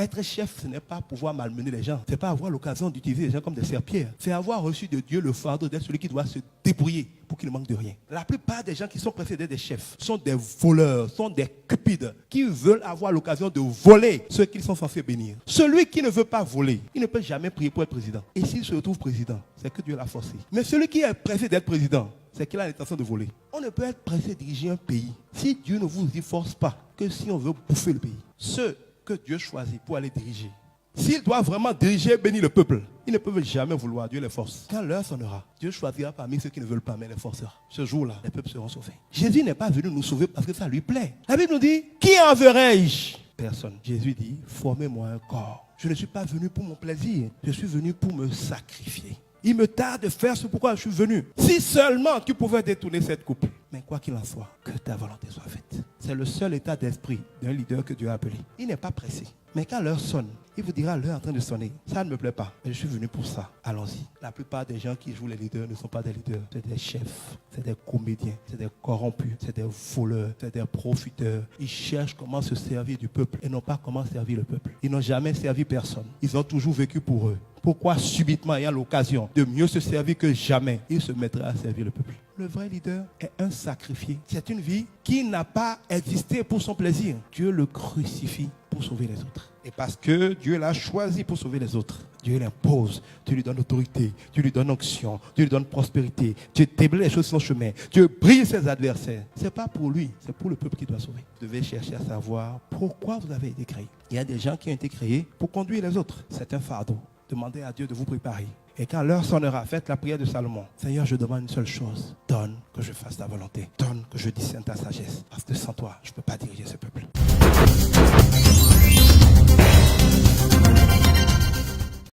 Être chef, ce n'est pas pouvoir malmener les gens. Ce n'est pas avoir l'occasion d'utiliser les gens comme des serpillères. C'est avoir reçu de Dieu le fardeau d'être celui qui doit se débrouiller pour qu'il ne manque de rien. La plupart des gens qui sont pressés d'être des chefs sont des voleurs, sont des cupides, qui veulent avoir l'occasion de voler ceux qu'ils sont censés bénir. Celui qui ne veut pas voler, il ne peut jamais prier pour être président. Et s'il se retrouve président, c'est que Dieu l'a forcé. Mais celui qui est pressé d'être président, c'est qu'il a l'intention de voler. On ne peut être pressé de diriger un pays si Dieu ne vous y force pas, que si on veut bouffer le pays. Ceux que Dieu choisit pour aller diriger, s'il doit vraiment diriger et bénir le peuple, ils ne peuvent jamais vouloir, Dieu les force. Quand l'heure sonnera, Dieu choisira parmi ceux qui ne veulent pas, mais les forcera. Ce jour-là, les peuples seront sauvés. Jésus n'est pas venu nous sauver parce que ça lui plaît. La Bible nous dit, qui enverrai-je? Personne. Jésus dit, formez-moi un corps. Je ne suis pas venu pour mon plaisir, je suis venu pour me sacrifier. Il me tarde de faire ce pourquoi je suis venu. Si seulement tu pouvais détourner cette coupe. Mais quoi qu'il en soit, que ta volonté soit faite. C'est le seul état d'esprit d'un leader que Dieu a appelé. Il n'est pas pressé. Mais quand l'heure sonne, il vous dira l'heure est en train de sonner. Ça ne me plaît pas, mais je suis venu pour ça. Allons-y. La plupart des gens qui jouent les leaders ne sont pas des leaders. C'est des chefs, c'est des comédiens, c'est des corrompus, c'est des voleurs, c'est des profiteurs. Ils cherchent comment se servir du peuple et non pas comment servir le peuple. Ils n'ont jamais servi personne. Ils ont toujours vécu pour eux. Pourquoi subitement ayant l'occasion de mieux se servir que jamais, il se mettra à servir le peuple? Le vrai leader est un sacrifié. C'est une vie qui n'a pas existé pour son plaisir. Dieu le crucifie pour sauver les autres. Et parce que Dieu l'a choisi pour sauver les autres, Dieu l'impose, Dieu lui donne autorité, Dieu lui donne onction, Dieu lui donne prospérité, Dieu déblaye les choses sur son chemin, Dieu brille ses adversaires. Ce n'est pas pour lui, c'est pour le peuple qui doit sauver. Vous devez chercher à savoir pourquoi vous avez été créé. Il y a des gens qui ont été créés pour conduire les autres. C'est un fardeau. Demandez à Dieu de vous préparer. Et quand l'heure sonnera, faites la prière de Salomon. Seigneur, je demande une seule chose. Donne que je fasse ta volonté. Donne que je discerne ta sagesse. Parce que sans toi, je ne peux pas diriger ce peuple.